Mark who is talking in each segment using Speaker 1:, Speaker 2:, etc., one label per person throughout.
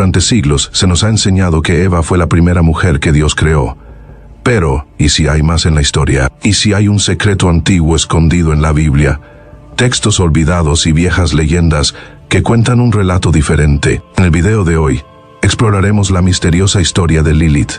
Speaker 1: Durante siglos se nos ha enseñado que Eva fue la primera mujer que Dios creó. Pero, ¿y si hay más en la historia? ¿Y si hay un secreto antiguo escondido en la Biblia? Textos olvidados y viejas leyendas que cuentan un relato diferente. En el video de hoy, exploraremos la misteriosa historia de Lilith,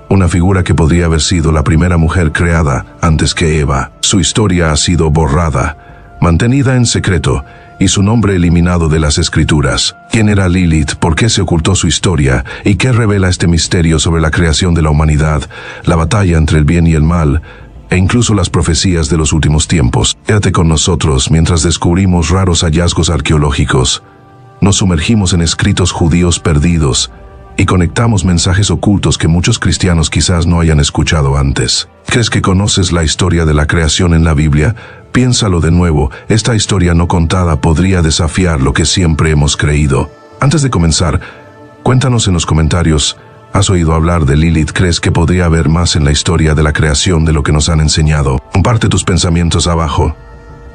Speaker 1: una figura que podría haber sido la primera mujer creada antes que Eva. Su historia ha sido borrada, mantenida en secreto, y su nombre eliminado de las escrituras. ¿Quién era Lilith? ¿Por qué se ocultó su historia? ¿Y qué revela este misterio sobre la creación de la humanidad, la batalla entre el bien y el mal, e incluso las profecías de los últimos tiempos? Quédate con nosotros mientras descubrimos raros hallazgos arqueológicos, nos sumergimos en escritos judíos perdidos y conectamos mensajes ocultos que muchos cristianos quizás no hayan escuchado antes. ¿Crees que conoces la historia de la creación en la Biblia? Piénsalo de nuevo, esta historia no contada podría desafiar lo que siempre hemos creído. Antes de comenzar, cuéntanos en los comentarios, ¿has oído hablar de Lilith? ¿Crees que podría haber más en la historia de la creación de lo que nos han enseñado? Comparte tus pensamientos abajo.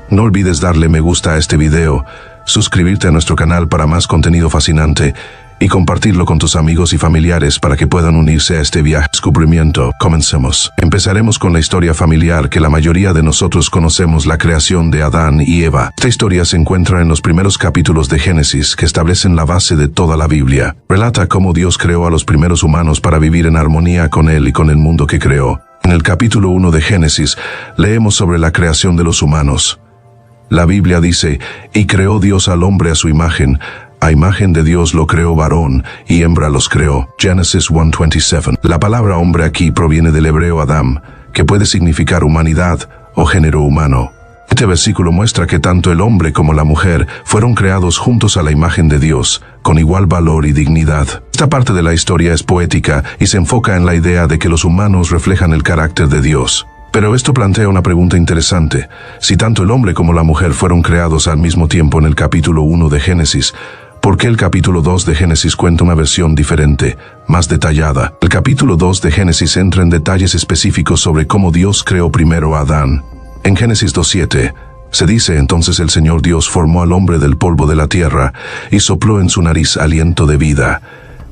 Speaker 1: No olvides darle me gusta a este video, suscribirte a nuestro canal para más contenido fascinante y compartirlo con tus amigos y familiares para que puedan unirse a este viaje de descubrimiento. Comencemos. Empezaremos con la historia familiar que la mayoría de nosotros conocemos, la creación de Adán y Eva. Esta historia se encuentra en los primeros capítulos de Génesis, que establecen la base de toda la Biblia. Relata cómo Dios creó a los primeros humanos para vivir en armonía con Él y con el mundo que creó. En el capítulo 1 de Génesis, leemos sobre la creación de los humanos. La Biblia dice, y creó Dios al hombre a su imagen. A imagen de Dios lo creó, varón y hembra los creó. Génesis 1:27. La palabra hombre aquí proviene del hebreo Adam, que puede significar humanidad o género humano. Este versículo muestra que tanto el hombre como la mujer fueron creados juntos a la imagen de Dios, con igual valor y dignidad. Esta parte de la historia es poética y se enfoca en la idea de que los humanos reflejan el carácter de Dios. Pero esto plantea una pregunta interesante. Si tanto el hombre como la mujer fueron creados al mismo tiempo en el capítulo 1 de Génesis, ¿por qué el capítulo 2 de Génesis cuenta una versión diferente, más detallada? El capítulo 2 de Génesis entra en detalles específicos sobre cómo Dios creó primero a Adán. En Génesis 2:7, se dice, entonces el Señor Dios formó al hombre del polvo de la tierra y sopló en su nariz aliento de vida.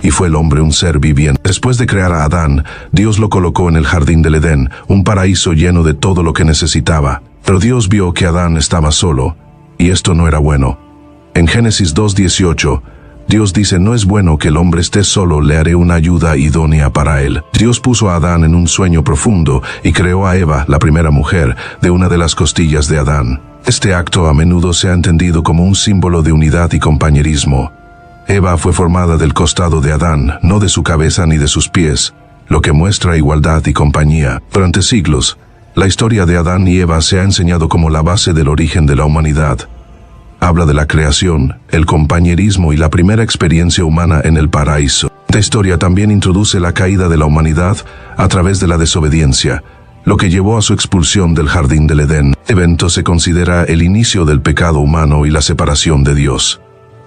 Speaker 1: Y fue el hombre un ser viviente. Después de crear a Adán, Dios lo colocó en el jardín del Edén, un paraíso lleno de todo lo que necesitaba. Pero Dios vio que Adán estaba solo, y esto no era bueno. En Génesis 2:18, Dios dice, no es bueno que el hombre esté solo, le haré una ayuda idónea para él. Dios puso a Adán en un sueño profundo y creó a Eva, la primera mujer, de una de las costillas de Adán. Este acto a menudo se ha entendido como un símbolo de unidad y compañerismo. Eva fue formada del costado de Adán, no de su cabeza ni de sus pies, lo que muestra igualdad y compañía. Durante siglos, la historia de Adán y Eva se ha enseñado como la base del origen de la humanidad. Habla de la creación, el compañerismo y la primera experiencia humana en el paraíso. Esta historia también introduce la caída de la humanidad a través de la desobediencia, lo que llevó a su expulsión del jardín del Edén. Este evento se considera el inicio del pecado humano y la separación de Dios.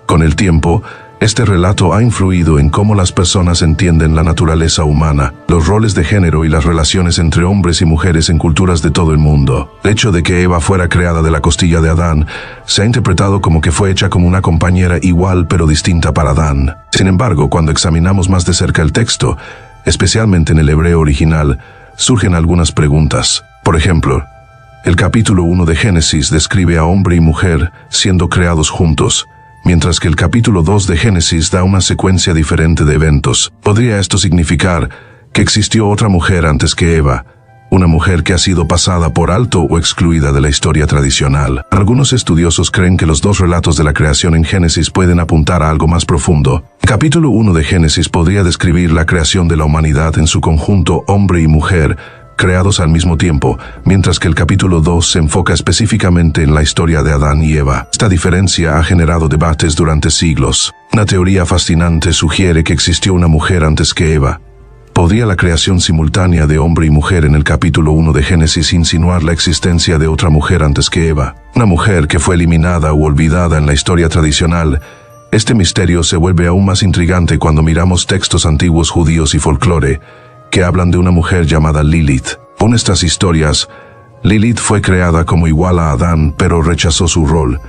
Speaker 1: Con el tiempo, este relato ha influido en cómo las personas entienden la naturaleza humana, los roles de género y las relaciones entre hombres y mujeres en culturas de todo el mundo. El hecho de que Eva fuera creada de la costilla de Adán se ha interpretado como que fue hecha como una compañera igual pero distinta para Adán. Sin embargo, cuando examinamos más de cerca el texto, especialmente en el hebreo original, surgen algunas preguntas. Por ejemplo, el capítulo 1 de Génesis describe a hombre y mujer siendo creados juntos, mientras que el capítulo 2 de Génesis da una secuencia diferente de eventos. ¿Podría esto significar que existió otra mujer antes que Eva? Una mujer que ha sido pasada por alto o excluida de la historia tradicional. Algunos estudiosos creen que los dos relatos de la creación en Génesis pueden apuntar a algo más profundo. El capítulo 1 de Génesis podría describir la creación de la humanidad en su conjunto, hombre y mujer, creados al mismo tiempo, mientras que el capítulo 2 se enfoca específicamente en la historia de Adán y Eva. Esta diferencia ha generado debates durante siglos. Una teoría fascinante sugiere que existió una mujer antes que Eva. ¿Podría la creación simultánea de hombre y mujer en el capítulo 1 de Génesis insinuar la existencia de otra mujer antes que Eva? Una mujer que fue eliminada u olvidada en la historia tradicional. Este misterio se vuelve aún más intrigante cuando miramos textos antiguos judíos y folclore que hablan de una mujer llamada Lilith. Según estas historias, Lilith fue creada como igual a Adán, pero rechazó su rol,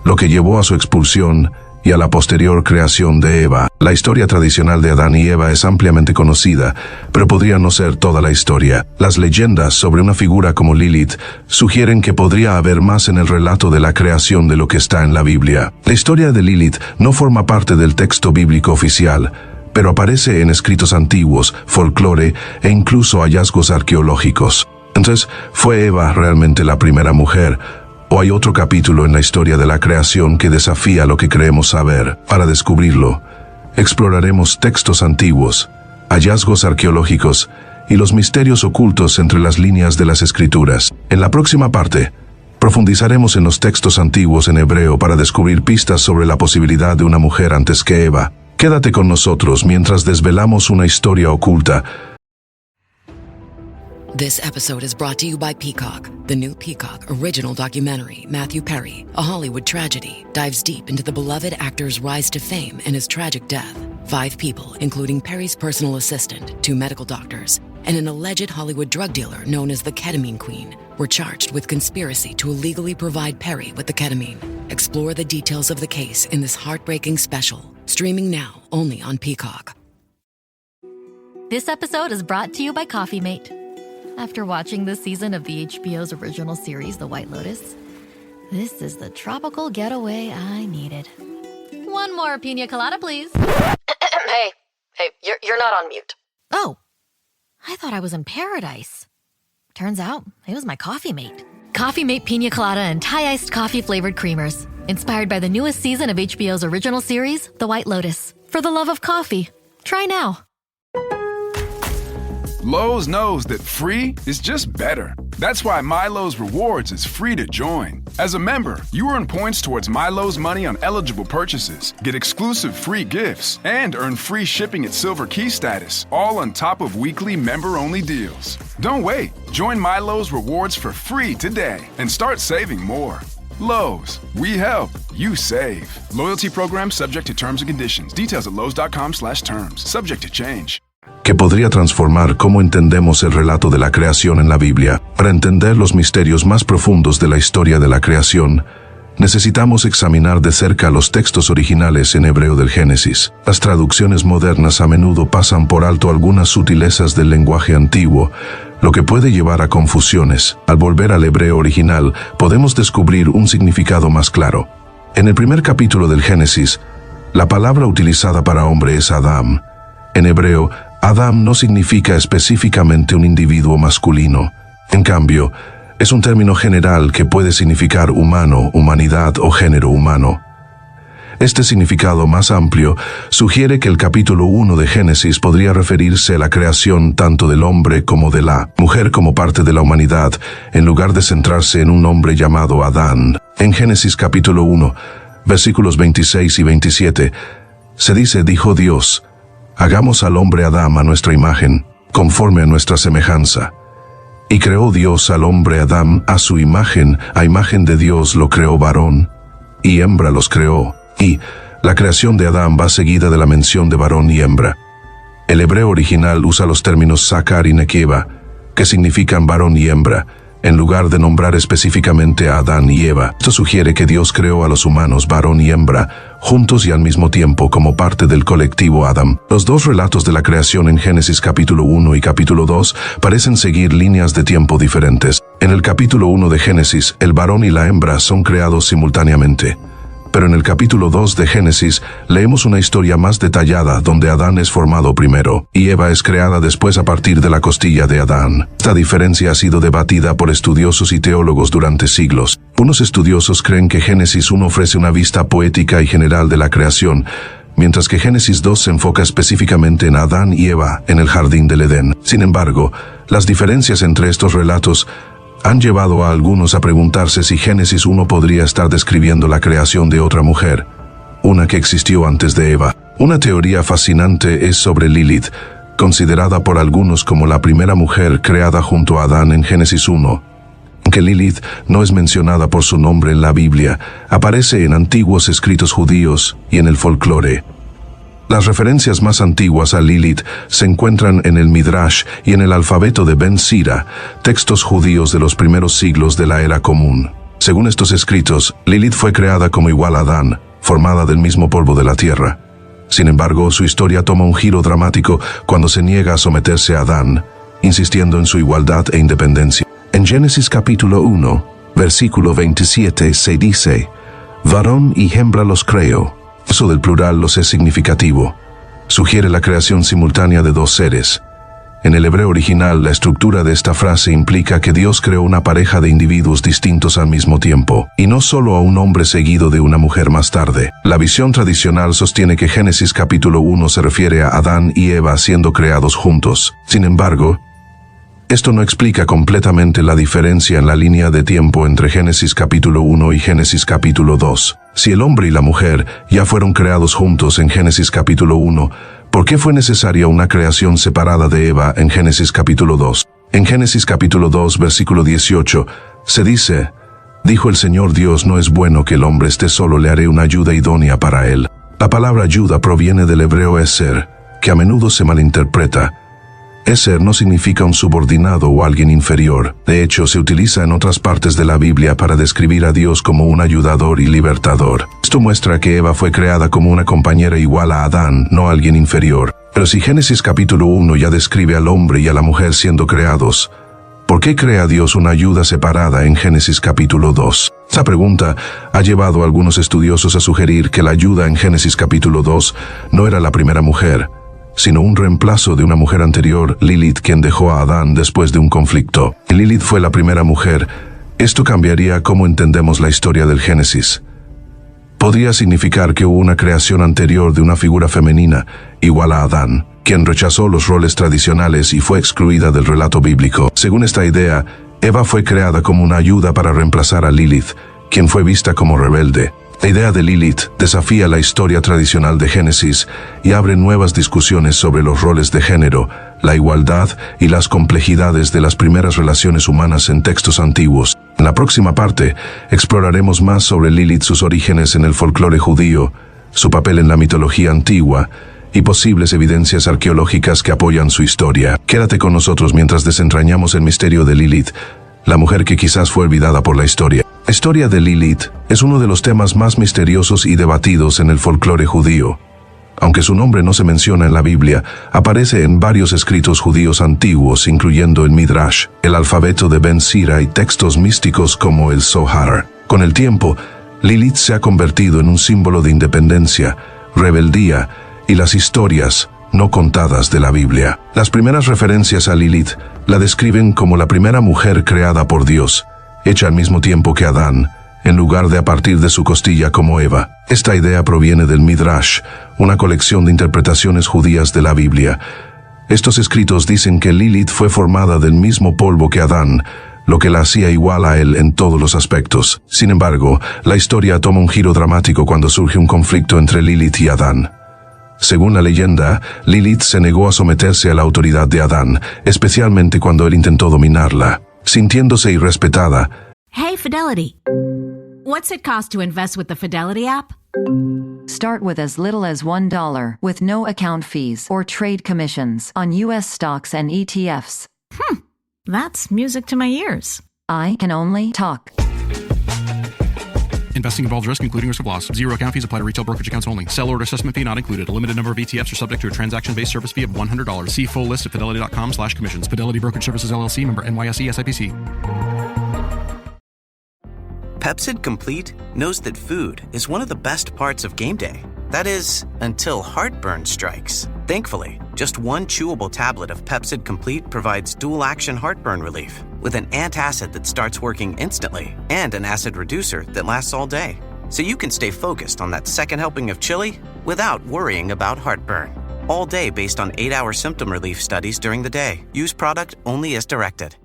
Speaker 1: lo que llevó a su expulsión y a la posterior creación de Eva. La historia tradicional de Adán y Eva es ampliamente conocida, pero podría no ser toda la historia. Las leyendas sobre una figura como Lilith sugieren que podría haber más en el relato de la creación de lo que está en la Biblia. La historia de Lilith no forma parte del texto bíblico oficial, pero aparece en escritos antiguos, folclore e incluso hallazgos arqueológicos. Entonces, ¿fue Eva realmente la primera mujer? ¿O hay otro capítulo en la historia de la creación que desafía lo que creemos saber? Para descubrirlo, exploraremos textos antiguos, hallazgos arqueológicos y los misterios ocultos entre las líneas de las Escrituras. En la próxima parte, profundizaremos en los textos antiguos en hebreo para descubrir pistas sobre la posibilidad de una mujer antes que Eva. Quédate con nosotros mientras desvelamos una historia oculta.
Speaker 2: This episode is brought to you by Peacock. The new Peacock original documentary, Matthew Perry, A Hollywood Tragedy, dives deep into the beloved actor's rise to fame and his tragic death. 5 people, including Perry's personal assistant, 2 medical doctors, and an alleged Hollywood drug dealer known as the Ketamine Queen, were charged with conspiracy to illegally provide Perry with the ketamine. Explore the details of the case in this heartbreaking special, streaming now only on Peacock.
Speaker 3: This episode is brought to you by Coffee Mate. After watching this season of the HBO's original series, The White Lotus, this is the tropical getaway I needed. One more pina colada, please.
Speaker 4: Hey, you're not on mute.
Speaker 3: Oh, I thought I was in paradise. Turns out, it was my Coffee Mate. Coffee Mate Pina Colada and Thai-iced coffee-flavored creamers. Inspired by the newest season of HBO's original series, The White Lotus. For the love of coffee. Try now.
Speaker 5: Lowe's knows that free is just better. That's why MyLowe's Rewards is free to join. As a member, you earn points towards MyLowe's money on eligible purchases, get exclusive free gifts, and earn free shipping at Silver Key status, all on top of weekly member-only deals. Don't wait. Join MyLowe's Rewards for free today and start saving more. Lowe's, we help, you save. Loyalty program subject to terms and conditions. Details at lowes.com/terms. Subject to change.
Speaker 1: Que podría transformar cómo entendemos el relato de la creación en la Biblia. Para entender los misterios más profundos de la historia de la creación, necesitamos examinar de cerca los textos originales en hebreo del Génesis. Las traducciones modernas a menudo pasan por alto algunas sutilezas del lenguaje antiguo, lo que puede llevar a confusiones. Al volver al hebreo original, podemos descubrir un significado más claro. En el primer capítulo del Génesis, la palabra utilizada para hombre es Adam. En hebreo, Adam no significa específicamente un individuo masculino. En cambio, es un término general que puede significar humano, humanidad o género humano. Este significado más amplio sugiere que el capítulo 1 de Génesis podría referirse a la creación tanto del hombre como de la mujer como parte de la humanidad, en lugar de centrarse en un hombre llamado Adán. En Génesis capítulo 1, versículos 26 y 27, se dice, dijo Dios, hagamos al hombre Adán a nuestra imagen, conforme a nuestra semejanza. Y creó Dios al hombre Adán a su imagen, a imagen de Dios lo creó varón, y hembra los creó. Y la creación de Adán va seguida de la mención de varón y hembra. El hebreo original usa los términos sakar y nekeva, que significan varón y hembra, en lugar de nombrar específicamente a Adán y Eva. Esto sugiere que Dios creó a los humanos varón y hembra, juntos y al mismo tiempo como parte del colectivo Adam. Los dos relatos de la creación en Génesis capítulo 1 y capítulo 2 parecen seguir líneas de tiempo diferentes. En el capítulo 1 de Génesis, el varón y la hembra son creados simultáneamente. Pero en el capítulo 2 de Génesis leemos una historia más detallada donde Adán es formado primero y Eva es creada después a partir de la costilla de Adán. Esta diferencia ha sido debatida por estudiosos y teólogos durante siglos. Unos estudiosos creen que Génesis 1 ofrece una vista poética y general de la creación, mientras que Génesis 2 se enfoca específicamente en Adán y Eva en el jardín del Edén. Sin embargo, las diferencias entre estos relatos han llevado a algunos a preguntarse si Génesis 1 podría estar describiendo la creación de otra mujer, una que existió antes de Eva. Una teoría fascinante es sobre Lilith, considerada por algunos como la primera mujer creada junto a Adán en Génesis 1. Aunque Lilith no es mencionada por su nombre en la Biblia, aparece en antiguos escritos judíos y en el folclore. Las referencias más antiguas a Lilith se encuentran en el Midrash y en el alfabeto de Ben Sira, textos judíos de los primeros siglos de la Era Común. Según estos escritos, Lilith fue creada como igual a Adán, formada del mismo polvo de la tierra. Sin embargo, su historia toma un giro dramático cuando se niega a someterse a Adán, insistiendo en su igualdad e independencia. En Génesis capítulo 1, versículo 27 se dice: varón y hembra los creo. El uso del plural los es significativo. Sugiere la creación simultánea de dos seres. En el hebreo original, la estructura de esta frase implica que Dios creó una pareja de individuos distintos al mismo tiempo, y no solo a un hombre seguido de una mujer más tarde. La visión tradicional sostiene que Génesis capítulo 1 se refiere a Adán y Eva siendo creados juntos. Sin embargo, esto no explica completamente la diferencia en la línea de tiempo entre Génesis capítulo 1 y Génesis capítulo 2. Si el hombre y la mujer ya fueron creados juntos en Génesis capítulo 1, ¿por qué fue necesaria una creación separada de Eva en Génesis capítulo 2? En Génesis capítulo 2, versículo 18, se dice: dijo el Señor Dios, no es bueno que el hombre esté solo, le haré una ayuda idónea para él. La palabra ayuda proviene del hebreo eser, que a menudo se malinterpreta. Eser no significa un subordinado o alguien inferior. De hecho, se utiliza en otras partes de la Biblia para describir a Dios como un ayudador y libertador. Esto muestra que Eva fue creada como una compañera igual a Adán, no alguien inferior. Pero si Génesis capítulo 1 ya describe al hombre y a la mujer siendo creados, ¿por qué crea Dios una ayuda separada en Génesis capítulo 2? Esta pregunta ha llevado a algunos estudiosos a sugerir que la ayuda en Génesis capítulo 2 no era la primera mujer, sino un reemplazo de una mujer anterior, Lilith, quien dejó a Adán después de un conflicto. Lilith fue la primera mujer. Esto cambiaría cómo entendemos la historia del Génesis. Podría significar que hubo una creación anterior de una figura femenina, igual a Adán, quien rechazó los roles tradicionales y fue excluida del relato bíblico. Según esta idea, Eva fue creada como una ayuda para reemplazar a Lilith, quien fue vista como rebelde. La idea de Lilith desafía la historia tradicional de Génesis y abre nuevas discusiones sobre los roles de género, la igualdad y las complejidades de las primeras relaciones humanas en textos antiguos. En la próxima parte, exploraremos más sobre Lilith, sus orígenes en el folclore judío, su papel en la mitología antigua y posibles evidencias arqueológicas que apoyan su historia. Quédate con nosotros mientras desentrañamos el misterio de Lilith, la mujer que quizás fue olvidada por la historia. La historia de Lilith es uno de los temas más misteriosos y debatidos en el folclore judío. Aunque su nombre no se menciona en la Biblia, aparece en varios escritos judíos antiguos, incluyendo el Midrash, el alfabeto de Ben Sira y textos místicos como el Zohar. Con el tiempo, Lilith se ha convertido en un símbolo de independencia, rebeldía y las historias no contadas de la Biblia. Las primeras referencias a Lilith la describen como la primera mujer creada por Dios, hecha al mismo tiempo que Adán, en lugar de a partir de su costilla como Eva. Esta idea proviene del Midrash, una colección de interpretaciones judías de la Biblia. Estos escritos dicen que Lilith fue formada del mismo polvo que Adán, lo que la hacía igual a él en todos los aspectos. Sin embargo, la historia toma un giro dramático cuando surge un conflicto entre Lilith y Adán. Según la leyenda, Lilith se negó a someterse a la autoridad de Adán, especialmente cuando él intentó dominarla. Sintiéndose irrespetada.
Speaker 6: Hey, Fidelity. What's it cost to invest with the Fidelity app?
Speaker 7: Start with as little as $1 with no account fees or trade commissions on U.S. stocks and ETFs.
Speaker 6: That's music to my ears.
Speaker 7: I can only talk.
Speaker 8: Investing involves risk, including risk of loss. Zero account fees apply to retail brokerage accounts only. Sell order assessment fee not included. A limited number of ETFs are subject to a transaction-based service fee of $100. See full list at fidelity.com/commissions. Fidelity Brokerage Services, LLC, member NYSE SIPC.
Speaker 9: Pepsid Complete knows that food is one of the best parts of game day. That is, until heartburn strikes. Thankfully, just one chewable tablet of Pepsid Complete provides dual-action heartburn relief with an antacid that starts working instantly and an acid reducer that lasts all day. So you can stay focused on that second helping of chili without worrying about heartburn. All day based on 8-hour symptom relief studies during the day. Use product only as directed.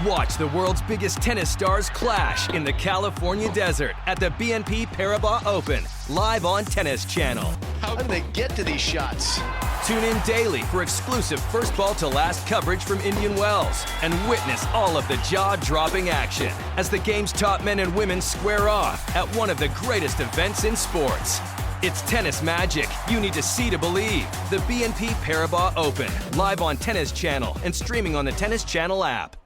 Speaker 10: Watch the world's biggest tennis stars clash in the California desert at the BNP Paribas Open, live on Tennis Channel.
Speaker 11: How do they get to these shots?
Speaker 10: Tune in daily for exclusive first ball to last coverage from Indian Wells and witness all of the jaw-dropping action as the game's top men and women square off at one of the greatest events in sports. It's tennis magic you need to see to believe. The BNP Paribas Open, live on Tennis Channel and streaming on the Tennis Channel app.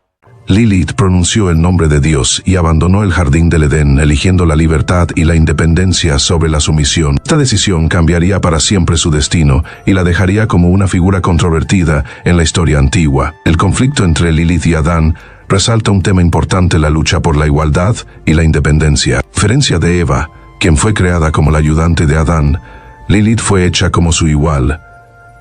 Speaker 1: Lilith pronunció el nombre de Dios y abandonó el jardín del Edén, eligiendo la libertad y la independencia sobre la sumisión. Esta decisión cambiaría para siempre su destino y la dejaría como una figura controvertida en la historia antigua. El conflicto entre Lilith y Adán resalta un tema importante: la lucha por la igualdad y la independencia. A diferencia de Eva, quien fue creada como la ayudante de Adán, Lilith fue hecha como su igual.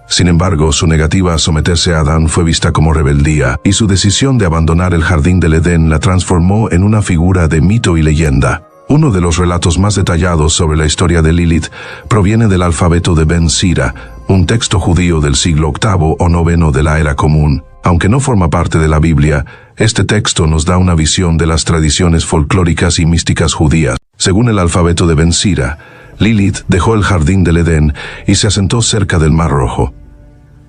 Speaker 1: Sin embargo, su negativa a someterse a Adán fue vista como rebeldía, y su decisión de abandonar el jardín del Edén la transformó en una figura de mito y leyenda. Uno de los relatos más detallados sobre la historia de Lilith proviene del alfabeto de Ben Sira, un texto judío del siglo VIII o IX de la Era Común. Aunque no forma parte de la Biblia, este texto nos da una visión de las tradiciones folclóricas y místicas judías. Según el alfabeto de Ben Sira, Lilith dejó el jardín del Edén y se asentó cerca del Mar Rojo.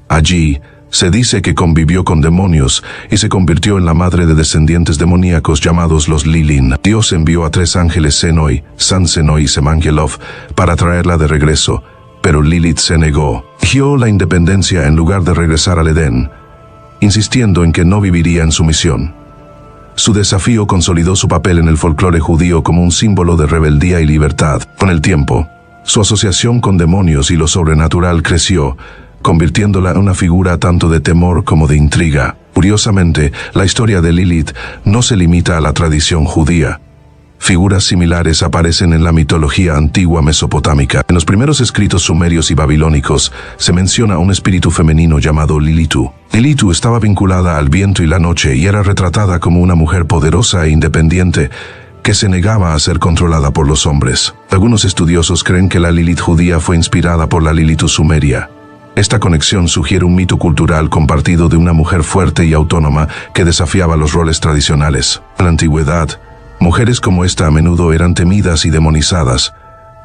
Speaker 1: Allí, se dice que convivió con demonios y se convirtió en la madre de descendientes demoníacos llamados los Lilin. Dios envió a 3 ángeles, Senoi, San Senoi y Semangelov, para traerla de regreso, pero Lilith se negó. Eligió la independencia en lugar de regresar al Edén, insistiendo en que no viviría en sumisión. Su desafío consolidó su papel en el folclore judío como un símbolo de rebeldía y libertad. Con el tiempo, su asociación con demonios y lo sobrenatural creció, convirtiéndola en una figura tanto de temor como de intriga. Curiosamente, la historia de Lilith no se limita a la tradición judía. Figuras similares aparecen en la mitología antigua mesopotámica. En los primeros escritos sumerios y babilónicos se menciona un espíritu femenino llamado Lilitu. Lilitu estaba vinculada al viento y la noche y era retratada como una mujer poderosa e independiente que se negaba a ser controlada por los hombres. Algunos estudiosos creen que la Lilith judía fue inspirada por la Lilitu sumeria. Esta conexión sugiere un mito cultural compartido de una mujer fuerte y autónoma que desafiaba los roles tradicionales. En la antigüedad, mujeres como esta a menudo eran temidas y demonizadas,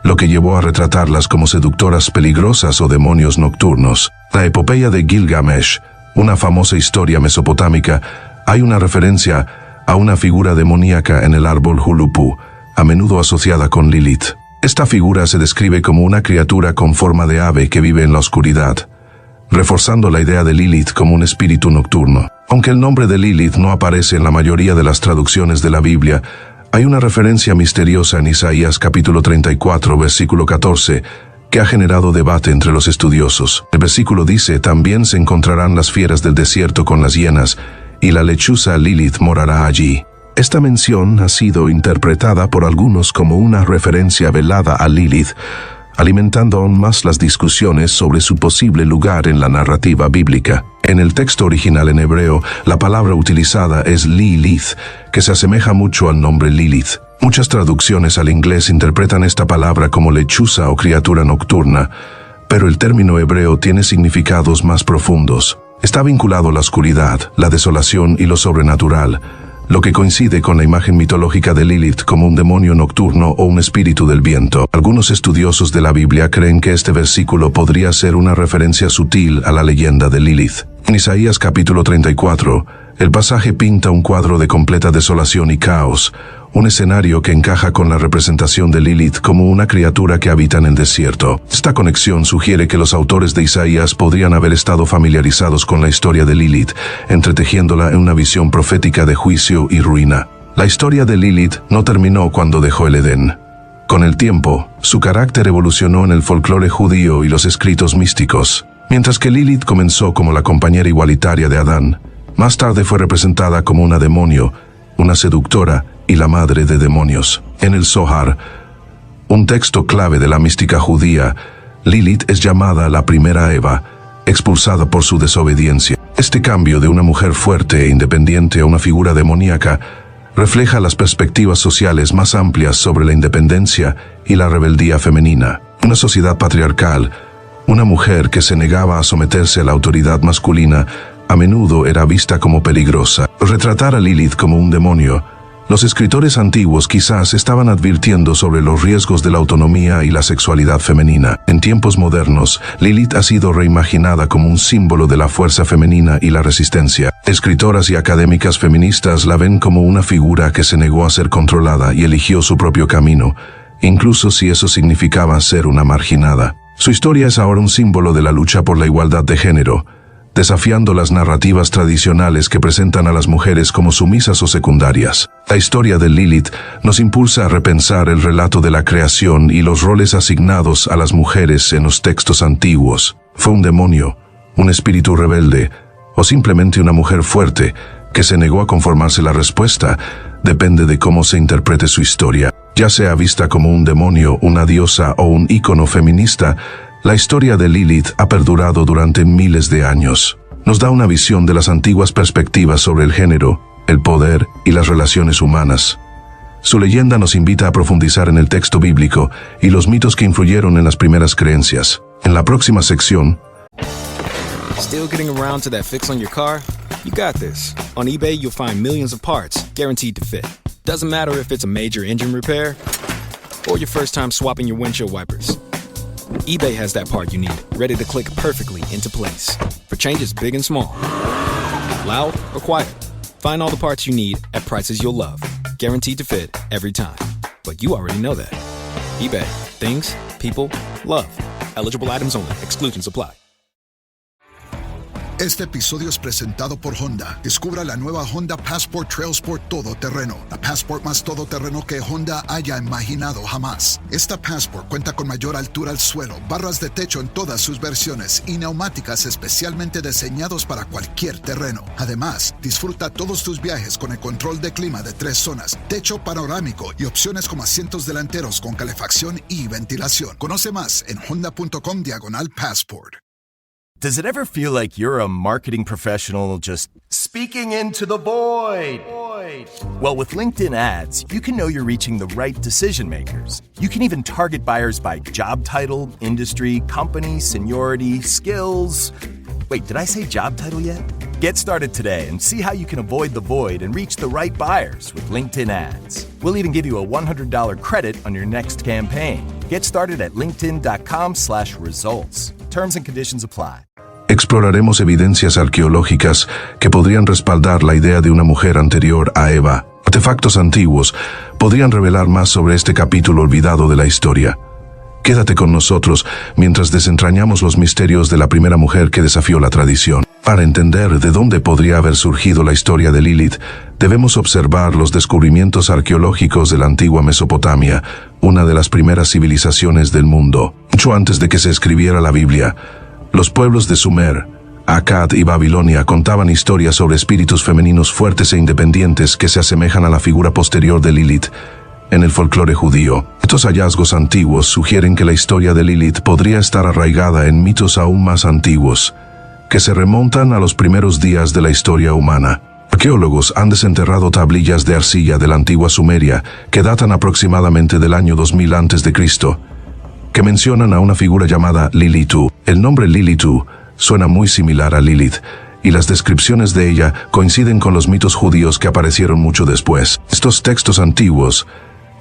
Speaker 1: lo que llevó a retratarlas como seductoras peligrosas o demonios nocturnos. La epopeya de Gilgamesh, una famosa historia mesopotámica, hay una referencia a una figura demoníaca en el árbol Hulupu, a menudo asociada con Lilith. Esta figura se describe como una criatura con forma de ave que vive en la oscuridad, reforzando la idea de Lilith como un espíritu nocturno. Aunque el nombre de Lilith no aparece en la mayoría de las traducciones de la Biblia, hay una referencia misteriosa en Isaías capítulo 34, versículo 14, que ha generado debate entre los estudiosos. El versículo dice: «También se encontrarán las fieras del desierto con las hienas, y la lechuza Lilith morará allí». Esta mención ha sido interpretada por algunos como una referencia velada a Lilith, alimentando aún más las discusiones sobre su posible lugar en la narrativa bíblica. En el texto original en hebreo, la palabra utilizada es Lilith, que se asemeja mucho al nombre Lilith. Muchas traducciones al inglés interpretan esta palabra como lechuza o criatura nocturna, pero el término hebreo tiene significados más profundos. Está vinculado a la oscuridad, la desolación y lo sobrenatural, lo que coincide con la imagen mitológica de Lilith como un demonio nocturno o un espíritu del viento. Algunos estudiosos de la Biblia creen que este versículo podría ser una referencia sutil a la leyenda de Lilith. En Isaías capítulo 34, el pasaje pinta un cuadro de completa desolación y caos, un escenario que encaja con la representación de Lilith como una criatura que habita en el desierto. Esta conexión sugiere que los autores de Isaías podrían haber estado familiarizados con la historia de Lilith, entretejiéndola en una visión profética de juicio y ruina. La historia de Lilith no terminó cuando dejó el Edén. Con el tiempo, su carácter evolucionó en el folclore judío y los escritos místicos. Mientras que Lilith comenzó como la compañera igualitaria de Adán, más tarde fue representada como una demonio, una seductora y la madre de demonios. En el Zohar, un texto clave de la mística judía, Lilith es llamada la primera Eva, expulsada por su desobediencia. Este cambio de una mujer fuerte e independiente a una figura demoníaca refleja las perspectivas sociales más amplias sobre la independencia y la rebeldía femenina. En una sociedad patriarcal, una mujer que se negaba a someterse a la autoridad masculina a menudo era vista como peligrosa. Retratar a Lilith como un demonio, los escritores antiguos quizás estaban advirtiendo sobre los riesgos de la autonomía y la sexualidad femenina. En tiempos modernos, Lilith ha sido reimaginada como un símbolo de la fuerza femenina y la resistencia. Escritoras y académicas feministas la ven como una figura que se negó a ser controlada y eligió su propio camino, incluso si eso significaba ser una marginada. Su historia es ahora un símbolo de la lucha por la igualdad de género, desafiando las narrativas tradicionales que presentan a las mujeres como sumisas o secundarias. La historia de Lilith nos impulsa a repensar el relato de la creación y los roles asignados a las mujeres en los textos antiguos. ¿Fue un demonio, un espíritu rebelde, o simplemente una mujer fuerte que se negó a conformarse? La respuesta depende de cómo se interprete su historia. Ya sea vista como un demonio, una diosa o un ícono feminista, la historia de Lilith ha perdurado durante miles de años. Nos da una visión de las antiguas perspectivas sobre el género, el poder y las relaciones humanas. Su leyenda nos invita a profundizar en el texto bíblico y los mitos que influyeron en las primeras creencias. En la próxima sección...
Speaker 12: Still getting around to that fix on your car? You got this. On eBay, you'll find millions of parts, guaranteed to fit. Doesn't matter if it's a major engine repair or your first time swapping your windshield wipers. eBay has that part you need, ready to click perfectly into place. For changes big and small. Loud or quiet. Find all the parts you need at prices you'll love. Guaranteed to fit every time. But you already know that. eBay. Things, people, love. Eligible items only. Exclusions apply.
Speaker 13: Este episodio es presentado por Honda. Descubra la nueva Honda Passport Trail Sport todoterreno. La Passport más todoterreno que Honda haya imaginado jamás. Esta Passport cuenta con mayor altura al suelo, barras de techo en todas sus versiones y neumáticas especialmente diseñados para cualquier terreno. Además, disfruta todos tus viajes con el control de clima de 3 zonas, techo panorámico y opciones como asientos delanteros con calefacción y ventilación. Conoce más en honda.com/passport.
Speaker 14: Does it ever feel like you're a marketing professional just speaking into the void? Well, with LinkedIn ads, you can know you're reaching the right decision makers. You can even target buyers by job title, industry, company, seniority, skills. Wait, did I say job title yet? Get started today and see how you can avoid the void and reach the right buyers with LinkedIn ads. We'll even give you a $100 credit on your next campaign. Get started at linkedin.com/results. Terms and conditions apply.
Speaker 1: Exploraremos evidencias arqueológicas que podrían respaldar la idea de una mujer anterior a Eva. Artefactos antiguos podrían revelar más sobre este capítulo olvidado de la historia. Quédate con nosotros mientras desentrañamos los misterios de la primera mujer que desafió la tradición. Para entender de dónde podría haber surgido la historia de Lilith, debemos observar los descubrimientos arqueológicos de la antigua Mesopotamia, una de las primeras civilizaciones del mundo. Mucho antes de que se escribiera la Biblia, los pueblos de Sumer, Akkad y Babilonia contaban historias sobre espíritus femeninos fuertes e independientes que se asemejan a la figura posterior de Lilith en el folclore judío. Estos hallazgos antiguos sugieren que la historia de Lilith podría estar arraigada en mitos aún más antiguos, que se remontan a los primeros días de la historia humana. Arqueólogos han desenterrado tablillas de arcilla de la antigua Sumeria que datan aproximadamente del año 2000 a.C., que mencionan a una figura llamada Lilitu. El nombre Lilitu suena muy similar a Lilith, y las descripciones de ella coinciden con los mitos judíos que aparecieron mucho después. Estos textos antiguos,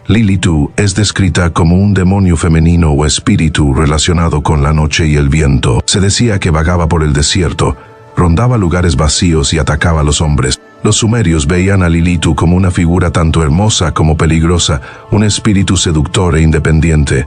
Speaker 1: Lilitu es descrita como un demonio femenino o espíritu relacionado con la noche y el viento. Se decía que vagaba por el desierto, rondaba lugares vacíos y atacaba a los hombres. Los sumerios veían a Lilitu como una figura tanto hermosa como peligrosa, un espíritu seductor e independiente,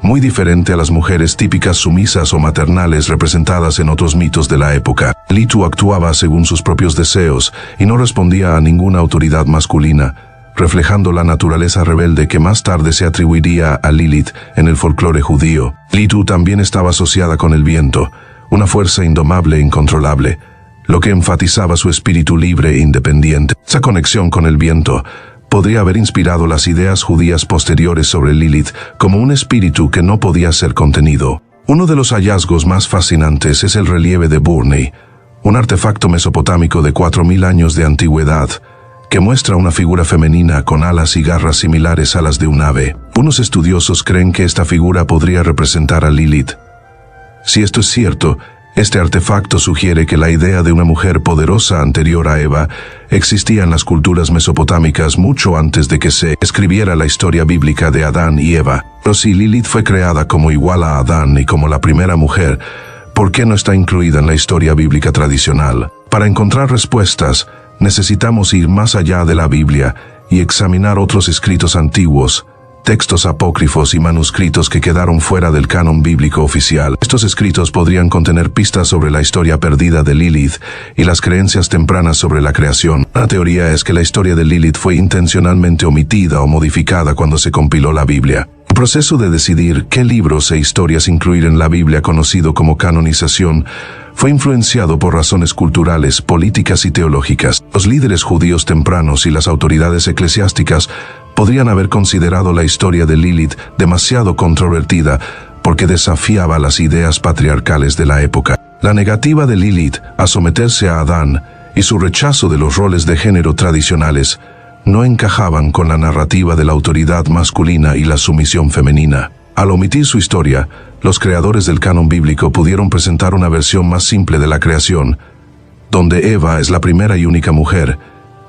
Speaker 1: muy diferente a las mujeres típicas sumisas o maternales representadas en otros mitos de la época. Lilitu actuaba según sus propios deseos y no respondía a ninguna autoridad masculina, reflejando la naturaleza rebelde que más tarde se atribuiría a Lilith en el folclore judío. Lilitu también estaba asociada con el viento, una fuerza indomable e incontrolable, lo que enfatizaba su espíritu libre e independiente. Esa conexión con el viento podría haber inspirado las ideas judías posteriores sobre Lilith como un espíritu que no podía ser contenido. Uno de los hallazgos más fascinantes es el relieve de Burney, un artefacto mesopotámico de 4000 años de antigüedad, que muestra una figura femenina con alas y garras similares a las de un ave. Unos estudiosos creen que esta figura podría representar a Lilith. Si esto es cierto, este artefacto sugiere que la idea de una mujer poderosa anterior a Eva existía en las culturas mesopotámicas mucho antes de que se escribiera la historia bíblica de Adán y Eva. Pero si Lilith fue creada como igual a Adán y como la primera mujer, ¿por qué no está incluida en la historia bíblica tradicional? Para encontrar respuestas, necesitamos ir más allá de la Biblia y examinar otros escritos antiguos, textos apócrifos y manuscritos que quedaron fuera del canon bíblico oficial. Estos escritos podrían contener pistas sobre la historia perdida de Lilith y las creencias tempranas sobre la creación. Una teoría es que la historia de Lilith fue intencionalmente omitida o modificada cuando se compiló la Biblia. El proceso de decidir qué libros e historias incluir en la Biblia, conocido como canonización, fue influenciado por razones culturales, políticas y teológicas. Los líderes judíos tempranos y las autoridades eclesiásticas podrían haber considerado la historia de Lilith demasiado controvertida porque desafiaba las ideas patriarcales de la época. La negativa de Lilith a someterse a Adán y su rechazo de los roles de género tradicionales no encajaban con la narrativa de la autoridad masculina y la sumisión femenina. Al omitir su historia, los creadores del canon bíblico pudieron presentar una versión más simple de la creación, donde Eva es la primera y única mujer,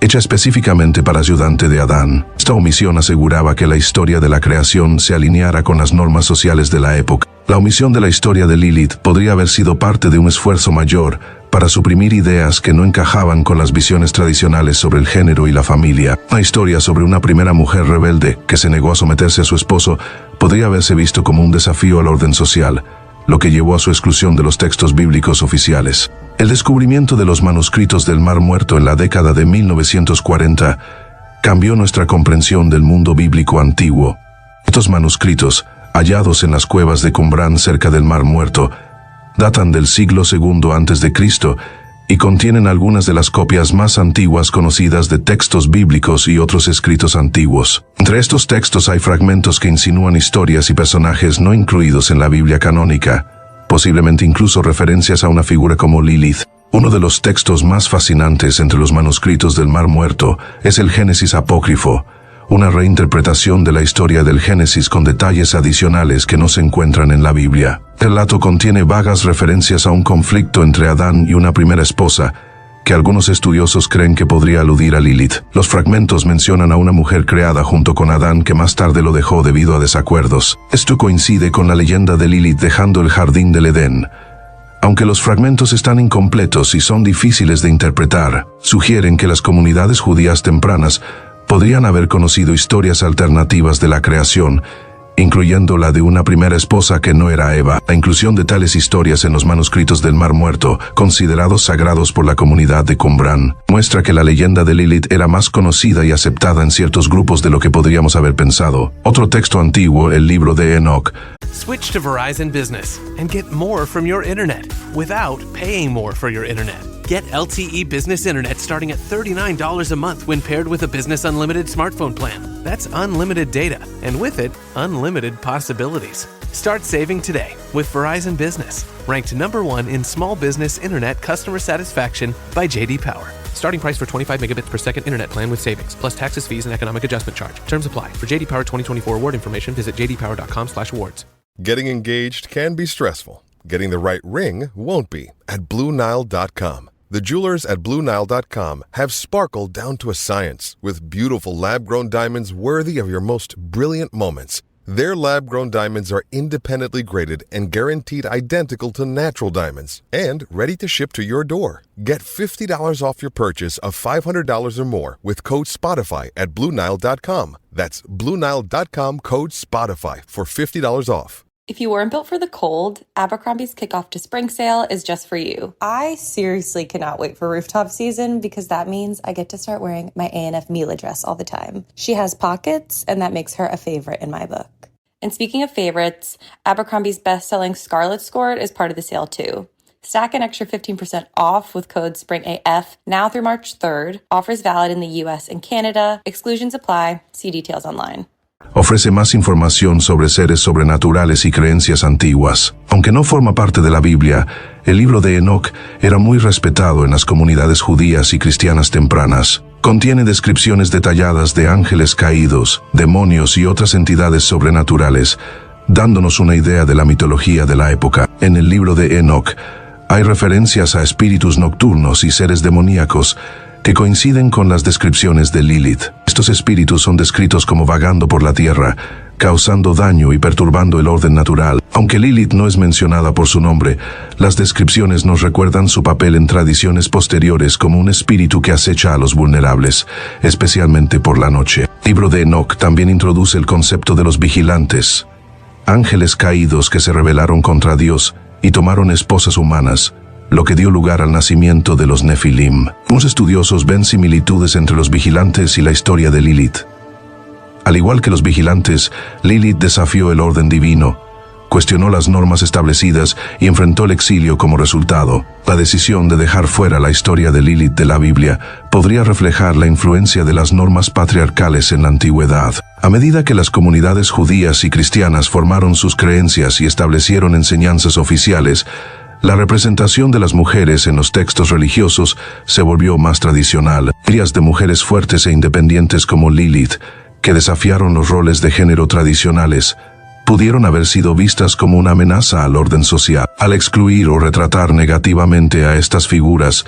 Speaker 1: hecha específicamente para ayudante de Adán. Esta omisión aseguraba que la historia de la creación se alineara con las normas sociales de la época. La omisión de la historia de Lilith podría haber sido parte de un esfuerzo mayor para suprimir ideas que no encajaban con las visiones tradicionales sobre el género y la familia. Una historia sobre una primera mujer rebelde que se negó a someterse a su esposo podría haberse visto como un desafío al orden social, lo que llevó a su exclusión de los textos bíblicos oficiales. El descubrimiento de los manuscritos del Mar Muerto en la década de 1940 cambió nuestra comprensión del mundo bíblico antiguo. Estos manuscritos, hallados en las cuevas de Qumran cerca del Mar Muerto, datan del siglo II a.C. y contienen algunas de las copias más antiguas conocidas de textos bíblicos y otros escritos antiguos. Entre estos textos hay fragmentos que insinúan historias y personajes no incluidos en la Biblia canónica, posiblemente incluso referencias a una figura como Lilith. Uno de los textos más fascinantes entre los manuscritos del Mar Muerto es el Génesis apócrifo, una reinterpretación de la historia del Génesis con detalles adicionales que no se encuentran en la Biblia. El relato contiene vagas referencias a un conflicto entre Adán y una primera esposa, que algunos estudiosos creen que podría aludir a Lilith. Los fragmentos mencionan a una mujer creada junto con Adán que más tarde lo dejó debido a desacuerdos. Esto coincide con la leyenda de Lilith dejando el jardín del Edén. Aunque los fragmentos están incompletos y son difíciles de interpretar, sugieren que las comunidades judías tempranas podrían haber conocido historias alternativas de la creación, incluyendo la de una primera esposa que no era Eva. La inclusión de tales historias en los manuscritos del Mar Muerto, considerados sagrados por la comunidad de Qumran, muestra que la leyenda de Lilith era más conocida y aceptada en ciertos grupos de lo que podríamos haber pensado. Otro texto antiguo, el libro de Enoch.
Speaker 15: Switch to Verizon Business and get more from your internet without paying more for your internet. Get LTE Business Internet starting at $39 a month when paired with a Business Unlimited smartphone plan. That's unlimited data, and with it, unlimited possibilities. Start saving today with Verizon Business, ranked #1 in small business internet customer satisfaction by J.D. Power. Starting price for 25 megabits per second internet plan with savings, plus taxes, fees, and economic adjustment charge. Terms apply. For J.D. Power 2024 award information, visit jdpower.com/awards.
Speaker 16: Getting engaged can be stressful. Getting the right ring won't be at BlueNile.com. The jewelers at BlueNile.com have sparkle down to a science with beautiful lab-grown diamonds worthy of your most brilliant moments. Their lab-grown diamonds are independently graded and guaranteed identical to natural diamonds and ready to ship to your door. Get $50 off your purchase of $500 or more with code SPOTIFY at BlueNile.com. That's BlueNile.com, code SPOTIFY for $50 off.
Speaker 17: If you weren't built for the cold, Abercrombie's kickoff to spring sale is just for you. I seriously cannot wait for rooftop season because that means I get to start wearing my A&F Mila dress all the time. She has pockets, and that makes her a favorite in my book. And speaking of favorites, Abercrombie's best-selling Scarlet Skirt is part of the sale too. Stack an extra 15% off with code SPRINGAF now through March 3rd. Offers valid in the U.S. and Canada. Exclusions apply. See details online.
Speaker 1: Ofrece más información sobre seres sobrenaturales y creencias antiguas. Aunque no forma parte de la Biblia, el libro de Enoch era muy respetado en las comunidades judías y cristianas tempranas. Contiene descripciones detalladas de ángeles caídos, demonios y otras entidades sobrenaturales, dándonos una idea de la mitología de la época. En el libro de Enoch hay referencias a espíritus nocturnos y seres demoníacos que coinciden con las descripciones de Lilith. Estos espíritus son descritos como vagando por la tierra, causando daño y perturbando el orden natural. Aunque Lilith no es mencionada por su nombre, las descripciones nos recuerdan su papel en tradiciones posteriores como un espíritu que acecha a los vulnerables, especialmente por la noche. Libro de Enoc también introduce el concepto de los vigilantes, ángeles caídos que se rebelaron contra Dios y tomaron esposas humanas, lo que dio lugar al nacimiento de los Nefilim. Unos estudiosos ven similitudes entre los vigilantes y la historia de Lilith. Al igual que los vigilantes, Lilith desafió el orden divino, cuestionó las normas establecidas y enfrentó el exilio como resultado. La decisión de dejar fuera la historia de Lilith de la Biblia podría reflejar la influencia de las normas patriarcales en la antigüedad. A medida que las comunidades judías y cristianas formaron sus creencias y establecieron enseñanzas oficiales, la representación de las mujeres en los textos religiosos se volvió más tradicional. Historias de mujeres fuertes e independientes como Lilith, que desafiaron los roles de género tradicionales, pudieron haber sido vistas como una amenaza al orden social. Al excluir o retratar negativamente a estas figuras,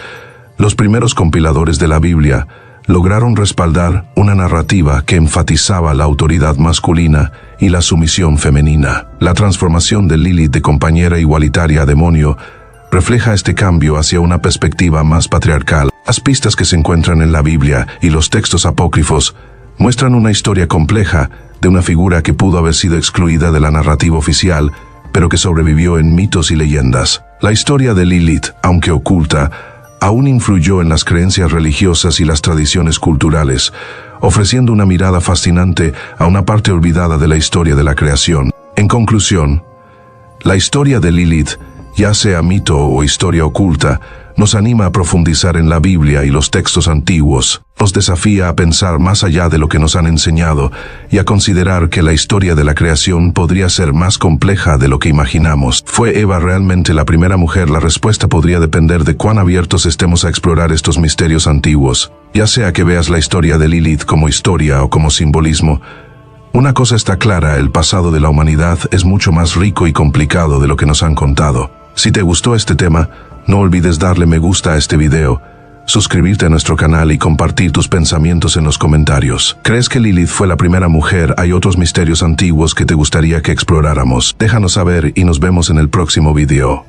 Speaker 1: los primeros compiladores de la Biblia lograron respaldar una narrativa que enfatizaba la autoridad masculina y la sumisión femenina. La transformación de Lilith de compañera igualitaria a demonio refleja este cambio hacia una perspectiva más patriarcal. Las pistas que se encuentran en la Biblia y los textos apócrifos muestran una historia compleja de una figura que pudo haber sido excluida de la narrativa oficial, pero que sobrevivió en mitos y leyendas. La historia de Lilith, aunque oculta, aún influyó en las creencias religiosas y las tradiciones culturales, ofreciendo una mirada fascinante a una parte olvidada de la historia de la creación. En conclusión, la historia de Lilith, ya sea mito o historia oculta, nos anima a profundizar en la Biblia y los textos antiguos. Nos desafía a pensar más allá de lo que nos han enseñado y a considerar que la historia de la creación podría ser más compleja de lo que imaginamos. ¿Fue Eva realmente la primera mujer? La respuesta podría depender de cuán abiertos estemos a explorar estos misterios antiguos. Ya sea que veas la historia de Lilith como historia o como simbolismo, una cosa está clara: el pasado de la humanidad es mucho más rico y complicado de lo que nos han contado. Si te gustó este tema, no olvides darle me gusta a este video, suscribirte a nuestro canal y compartir tus pensamientos en los comentarios. ¿Crees que Lilith fue la primera mujer? ¿Hay otros misterios antiguos que te gustaría que exploráramos? Déjanos saber y nos vemos en el próximo video.